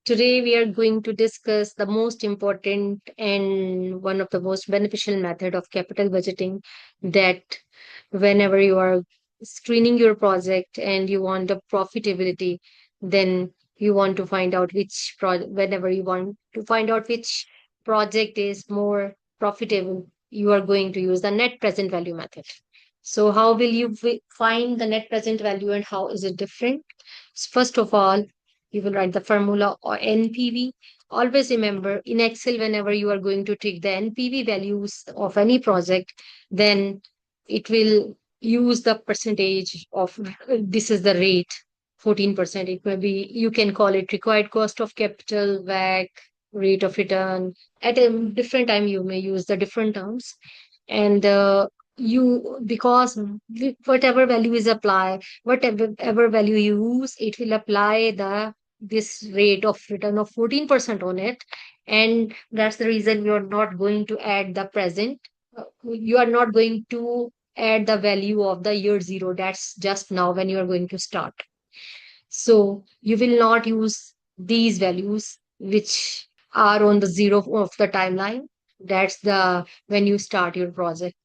Today we are going to discuss the most important and one of the most beneficial method of capital budgeting, that whenever you are screening your project and you want the profitability, then you want to find out whenever you want to find out which project is more profitable, you are going to use the net present value method. So how will you find the net present value and how is it different? First of all, you will write the formula or NPV. Always remember in Excel, whenever you are going to take the NPV values of any project, then it will use the percentage of this is the rate 14%. It may be, you can call it required cost of capital, WACC, rate of return. At a different time, you may use the different terms. And you because whatever value is applied, whatever value you use, it will apply this rate of return of 14% on it. And that's the reason you're not going to add the present. You are not going to add the value of the year zero. That's just now when you are going to start. So you will not use these values which are on the zero of the timeline. That's the when you start your project.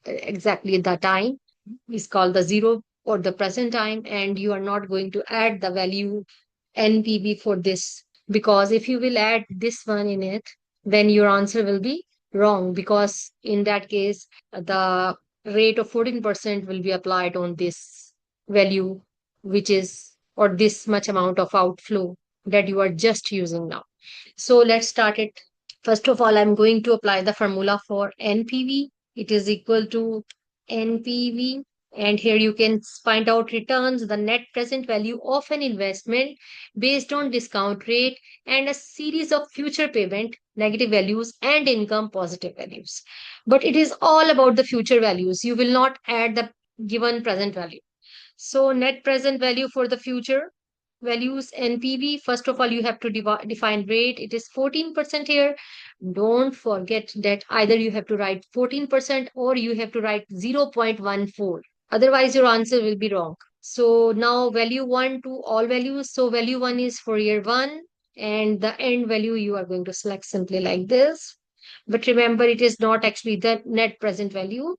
Exactly the time is called the zero or the present time, and you are not going to add the value NPV for this, because if you will add this one in it, then your answer will be wrong, because in that case the rate of 14% will be applied on this value, which is or this much amount of outflow that you are just using now. So let's start it. First of all, I'm going to apply the formula for NPV. It is equal to NPV. And here you can find out returns, the net present value of an investment based on discount rate and a series of future payment, negative values, and income, positive values. But it is all about the future values. You will not add the given present value. So net present value for the future values NPV. First of all, you have to define rate. It is 14% here. Don't forget that either you have to write 14% or you have to write 0.14. Otherwise, your answer will be wrong. So now value 1 to all values. So value 1 is for year 1 and the end value you are going to select simply like this. But remember, it is not actually the net present value.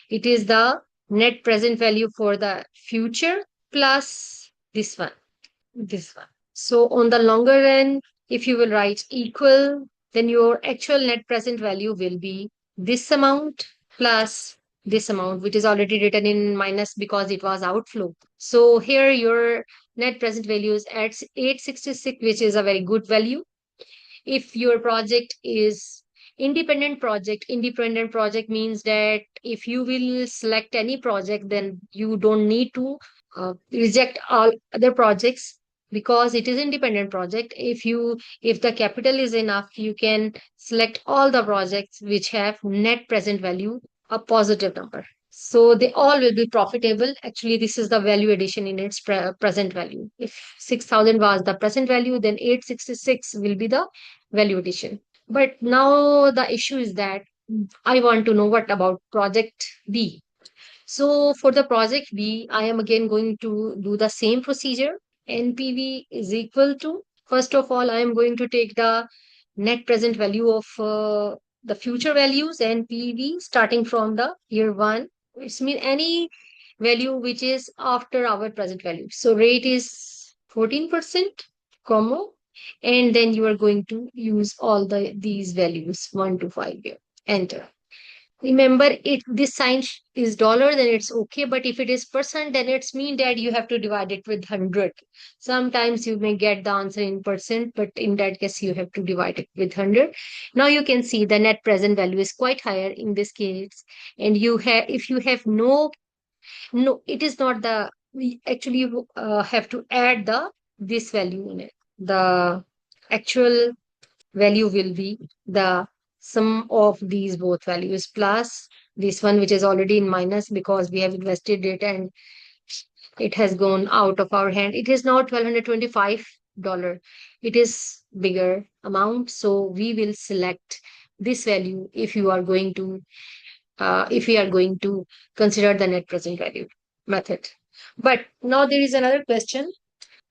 It is the net present value for the future plus this one, this one. So on the longer end, if you will write equal, then your actual net present value will be this amount plus this amount, which is already written in minus because it was outflow. So here your net present value is at 866, which is a very good value. If your project is independent project means that if you will select any project, then you don't need to reject all other projects, because it is independent project. If the capital is enough, you can select all the projects which have net present value a positive number, so they all will be profitable. Actually, this is the value addition in its present value. If 6,000 was the present value, then 866 will be the value addition. But now the issue is that I want to know what about project B. So for the project B, I am again going to do the same procedure. NPV is equal to, first of all, I am going to take the net present value of the future values, NPV, starting from the year one. It's mean any value which is after our present value. So rate is 14%, comma, and then you are going to use all these values 1 to 5 here. Enter. Remember, if this sign is dollar, then it's okay. But if it is percent, then it's mean that you have to divide it with 100. Sometimes you may get the answer in percent, but in that case, you have to divide it with 100. Now you can see the net present value is quite higher in this case. And you have, if you have no, it is not the, we actually have to add this value in it. The actual value will be the sum of these both values plus this one, which is already in minus because we have invested it and it has gone out of our hand. It is now $1,225. It is bigger amount, so we will select this value if you are going to if we are going to consider the net present value method. But now there is another question,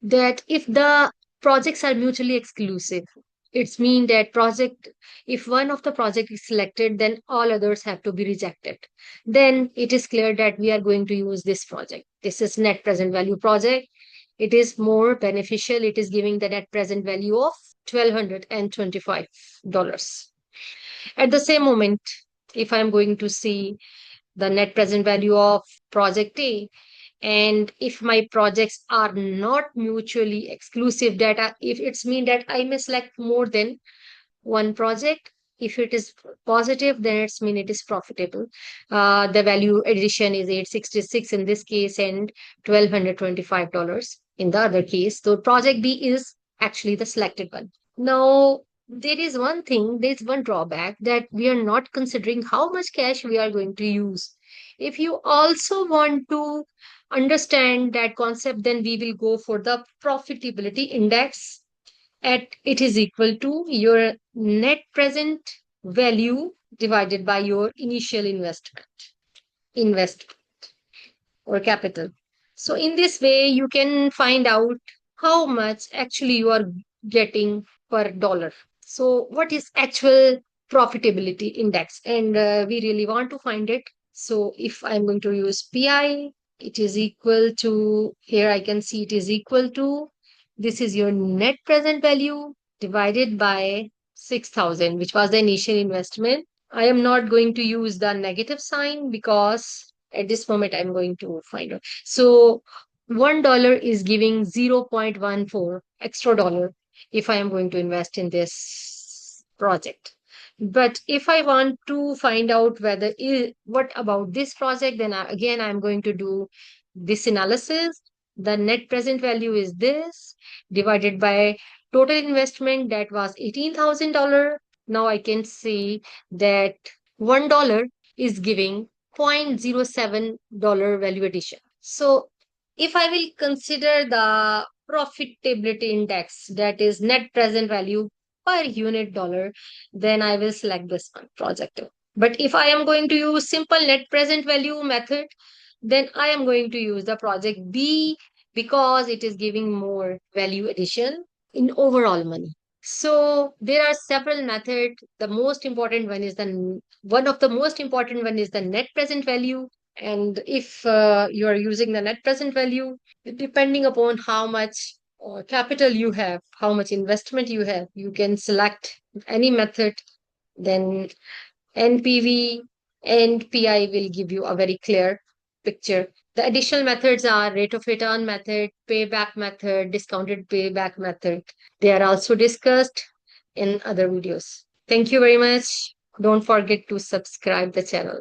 that if the projects are mutually exclusive. It's mean that project, if one of the project is selected, then all others have to be rejected. Then it is clear that we are going to use this project. This is net present value project. It is more beneficial. It is giving the net present value of $1,225. At the same moment, if I'm going to see the net present value of project A, and if my projects are not mutually exclusive data, if it's mean that I may select more than one project, if it is positive, then it's mean it is profitable. The value addition is 866 in this case and $1,225 in the other case. So project B is actually the selected one. Now, there's one drawback that we are not considering how much cash we are going to use. If you also want to understand that concept, then we will go for the profitability index. At it is equal to your net present value divided by your initial invest or capital. So in this way, you can find out how much actually you are getting per dollar. So what is actual profitability index? And we really want to find it. So if I'm going to use PI, it is equal to, here I can see it is equal to, this is your net present value divided by 6,000, which was the initial investment. I am not going to use the negative sign because at this moment I'm going to find out. So $1 is giving 0.14 extra dollar if I am going to invest in this project. But if I want to find out what about this project, then again I'm going to do this analysis. The net present value is this divided by total investment that was $18,000. Now I can see that $1 is giving $0.07 value addition. So if I will consider the profitability index, that is net present value per unit dollar, then I will select this one, project. But if I am going to use simple net present value method, then I am going to use the project B because it is giving more value addition in overall money. So there are several methods. The most important one is one of the most important one is the net present value. And if you are using the net present value, depending upon how much capital you have, how much investment you have, you can select any method. Then NPV and PI will give you a very clear picture. The additional methods are rate of return method, payback method, discounted payback method. They are also discussed in other videos. Thank you very much. Don't forget to subscribe the channel.